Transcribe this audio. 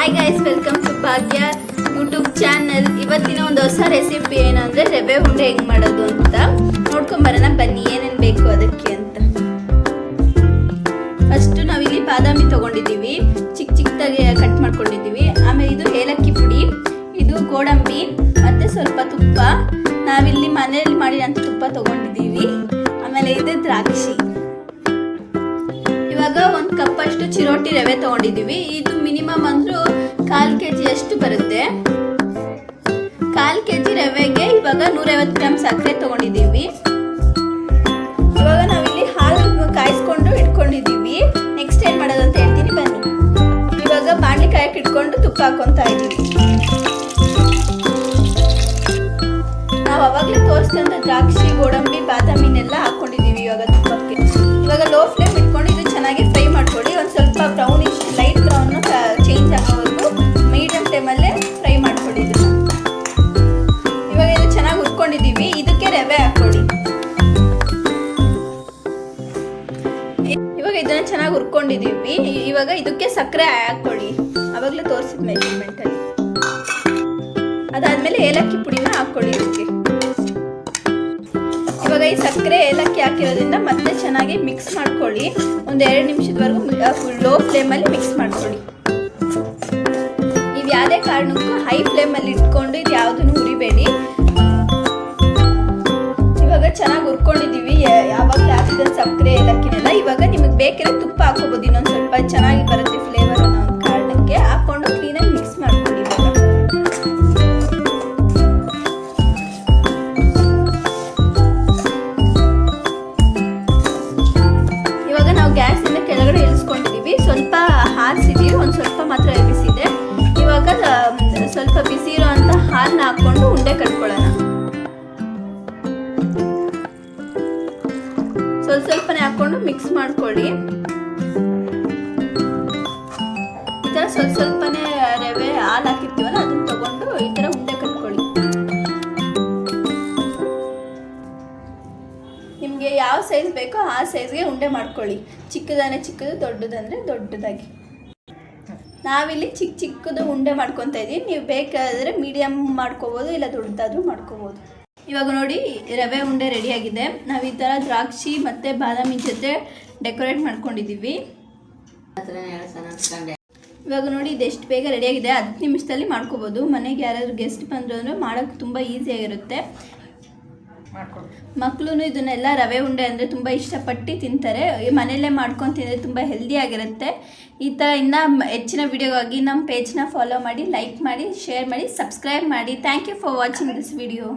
Hi guys, welcome to Bhagya YouTube channel. ಇವತ್ತಿನ ಒಂದು ಹೊಸ ರೆಸಿಪಿ ಏನಂದರೆ ರವೆ ಉಂಡೆ ಹೆಂಗೆ ಮಾಡೋದು ಅಂತ ನೋಡ್ಕೊಂಬರೋಣ ಬನ್ನಿ. ಏನೇನು ಬೇಕು ಅದಕ್ಕೆ ಅಂತ. ಫಸ್ಟು ನಾವಿಲ್ಲಿ ಬಾದಾಮಿ ತೊಗೊಂಡಿದ್ದೀವಿ, ಚಿಕ್ಕದಾಗಿ ಕಟ್ ಮಾಡ್ಕೊಂಡಿದ್ದೀವಿ. ಆಮೇಲೆ ಇದು ಏಲಕ್ಕಿ ಪುಡಿ, ಇದು ಗೋಡಂಬಿ ಮತ್ತು ಸ್ವಲ್ಪ ತುಪ್ಪ. ನಾವಿಲ್ಲಿ ಮನೆಯಲ್ಲಿ ಮಾಡಿರೋಂಥ ತುಪ್ಪ ತೊಗೊಂಡಿದ್ದೀವಿ. ಆಮೇಲೆ ಇದು ದ್ರಾಕ್ಷಿ. ಇವಾಗ 1 ಕಪ್ ಅಷ್ಟು ಚಿರೋಟಿ ರವೆ ತೊಗೊಂಡಿದ್ದೀವಿ. ಇದು ಮಿನಿಮಮ್ ಅಂದರೂ 1/4 kg ಅಷ್ಟು ಬರುತ್ತೆ. 1/4 kg ರವೆಗೆ ಇವಾಗ 150 ಗ್ರಾಮ್ ಸಕ್ಕರೆ ತೊಗೊಂಡಿದ್ದೀವಿ. ಇವಾಗ ನಾವಿಲ್ಲಿ ಹಾಲು ಕಾಯಿಸ್ಕೊಂಡು ಇಟ್ಕೊಂಡಿದ್ದೀವಿ. ನೆಕ್ಸ್ಟ್ ಏನು ಮಾಡೋದು ಅಂತ ಹೇಳ್ತೀನಿ ಬನ್ನಿ. ಇವಾಗ ಬಾಣಲಿ ಕಾಯಕ್ಕೆ ಇಟ್ಕೊಂಡು ತುಪ್ಪ ಹಾಕೊತಾ ಇದ್ದೀವಿ. ನಾವು ಅವಾಗಲೇ ತೋರಿಸಿದಂಥ ದ್ರಾಕ್ಷಿ, ಗೋಡಂಬಿ, ಬಾದಾಮಿನೆಲ್ಲ ಹಾಕ್ಕೊಂಡಿದ್ದೀವಿ ಇವಾಗ ತುಪ್ಪಕ್ಕೆ. ಇವಾಗ ಲೋ ಫ್ಲೇಮ್ ಇಟ್ಕೊಂಡು ಇದು ಚೆನ್ನಾಗಿ ಫ್ರೈ ಮಾಡ್ಕೊಳ್ಳಿ. ಒಂದು ಸ್ವಲ್ಪ ಬ್ರೌನಿಶ್ ಲೈಟ್ ಬ್ರೌನ್ ಚೇಂಜ್ ಆಗೋವರೆಗೂ ಮೀಡಿಯಂ ಫ್ಲೇಮಲ್ಲೇ ಫ್ರೈ ಮಾಡ್ಕೊಳ್ಳಿ. ಇವಾಗ ಇದು ಚೆನ್ನಾಗಿ ಹುರ್ಕೊಂಡಿದ್ದೀವಿ. ಇದಕ್ಕೆ ರವೆ ಹಾಕ್ಕೊಳ್ಳಿ. ಇವಾಗ ಇದನ್ನ ಚೆನ್ನಾಗಿ ಹುರ್ಕೊಂಡಿದ್ದೀವಿ. ಇವಾಗ ಇದಕ್ಕೆ ಸಕ್ಕರೆ ಹಾಕ್ಕೊಳ್ಳಿ, ಆವಾಗಲೇ ತೋರಿಸಿದ ಮೆಜರ್ಮೆಂಟಲ್ಲಿ. ಅದಾದಮೇಲೆ ಏಲಕ್ಕಿ ಪುಡಿನ ಹಾಕ್ಕೊಳ್ಳಿ ಇದಕ್ಕೆ. ಇವಾಗ ಈ ಸಕ್ಕರೆ ಏಲಕ್ಕಿ ಹಾಕಿರೋದ್ರಿಂದ ಮತ್ತೆ ಚೆನ್ನಾಗಿ ಮಿಕ್ಸ್ ಮಾಡ್ಕೊಳ್ಳಿ. ಒಂದು 2 ನಿಮಿಷದವರೆಗೂ ಲೋ ಫ್ಲೇಮಲ್ಲಿ ಮಿಕ್ಸ್ ಮಾಡ್ಕೊಳ್ಳಿ. ನೀವು ಯಾವುದೇ ಕಾರಣಕ್ಕೂ ಹೈ ಫ್ಲೇಮಲ್ಲಿ ಇಟ್ಕೊಂಡು ಇದು ಯಾವುದನ್ನು ಹುರಿಬೇಡಿ. ಇವಾಗ ಚೆನ್ನಾಗಿ ಹುರ್ಕೊಂಡಿದ್ದೀವಿ, ಯಾವಾಗಲೂ ಹಾಕಿದ ಸಕ್ಕರೆ ಏಲಕ್ಕಿನೆಲ್ಲ. ಇವಾಗ ನಿಮಗೆ ಬೇಕಿರೋ ತುಪ್ಪ ಹಾಕೋಬೋದು, ಇನ್ನೊಂದು ಸ್ವಲ್ಪ ಚೆನ್ನಾಗಿ ಬರುತ್ತೆ ಫ್ಲೇವರ್ ಅನ್ನೋ ಒಂದು ಕಾರಣಕ್ಕೆ. ಹಾಕ್ಕೊಂಡು ಕ್ಲೀನಾಗಿ ಮಿಕ್ಸ್ ಮಾಡ್ಕೊಳ್ಳಿ. ಇವಾಗ ನಾವು ಗ್ಯಾಸಿಂದ ಕೆಳಗಡೆ ಇಳಿಸ್ಕೊಂಡಿದ್ದೀವಿ. ಸ್ವಲ್ಪ ಹಾರಿಸಿದ್ದೀವಿ, ಒಂದು ಸ್ವಲ್ಪ ಮಾತ್ರ ಎಬ್ಬಿಸಿದೆ. ಇವಾಗ ಸ್ವಲ್ಪ ಬಿಸಿ ಇರೋಂಥ ಹಾಲನ್ನ ಹಾಕ್ಕೊಂಡು ಉಂಡೆ ಕಟ್ಕೊಳ್ಳೋಣ. ಸ್ವಲ್ಪನೇ ಹಾಕ್ಕೊಂಡು ಮಿಕ್ಸ್ ಮಾಡ್ಕೊಳ್ಳಿ. ಈ ಥರ ಸ್ವಲ್ಪನೇ ರವೆ ಹಾಲು ಹಾಕಿರ್ತೀವಲ್ಲ ಅದನ್ನ ತಗೊಂಡು ಈ ಥರ ಉಂಡೆ ಕಟ್ಕೊಳ್ಳಿ. ನಿಮಗೆ ಯಾವ ಸೈಜ್ ಬೇಕೋ ಆ ಸೈಜ್ಗೆ ಉಂಡೆ ಮಾಡ್ಕೊಳ್ಳಿ. ಚಿಕ್ಕದಾನೆ ಚಿಕ್ಕದು, ದೊಡ್ಡದಂದರೆ ದೊಡ್ಡದಾಗಿ. ನಾವಿಲ್ಲಿ ಚಿಕ್ಕದು ಉಂಡೆ ಮಾಡ್ಕೊತಾ ಇದ್ದೀವಿ. ನೀವು ಬೇಕಾದರೆ ಮೀಡಿಯಮ್ ಮಾಡ್ಕೋಬೋದು, ಇಲ್ಲ ದೊಡ್ಡದಾದರೂ ಮಾಡ್ಕೋಬೋದು. ಇವಾಗ ನೋಡಿ ರವೆ ಉಂಡೆ ರೆಡಿಯಾಗಿದೆ. ನಾವು ಈ ಥರ ದ್ರಾಕ್ಷಿ ಮತ್ತು ಬಾದಾಮಿ ಜೊತೆ ಡೆಕೋರೇಟ್ ಮಾಡ್ಕೊಂಡಿದ್ದೀವಿ. ಇವಾಗ ನೋಡಿ ಇದೆಷ್ಟು ಬೇಗ ರೆಡಿಯಾಗಿದೆ. 10 ನಿಮಿಷದಲ್ಲಿ ಮಾಡ್ಕೋಬೋದು. ಮನೆಗೆ ಯಾರಾದರೂ ಗೆಸ್ಟ್ ಬಂದರು ಅಂದರೆ ಮಾಡೋಕ್ಕೆ ತುಂಬ ಈಸಿಯಾಗಿರುತ್ತೆ. ಮಕ್ಕಳು ಇದನ್ನೆಲ್ಲ ರವೆ ಉಂಡೆ ಅಂದರೆ ತುಂಬ ಇಷ್ಟಪಟ್ಟು ತಿಂತಾರೆ. ಮನೆಯಲ್ಲೇ ಮಾಡ್ಕೊಂಡು ತಿಂದರೆ ತುಂಬ ಹೆಲ್ದಿಯಾಗಿರುತ್ತೆ. ಈ ಥರ ಇನ್ನೂ ಹೆಚ್ಚಿನ ವಿಡಿಯೋಗಾಗಿ ನಮ್ಮ ಪೇಜ್ನ ಫಾಲೋ ಮಾಡಿ, ಲೈಕ್ ಮಾಡಿ, ಶೇರ್ ಮಾಡಿ, ಸಬ್ಸ್ಕ್ರೈಬ್ ಮಾಡಿ. Thank you for watching this video.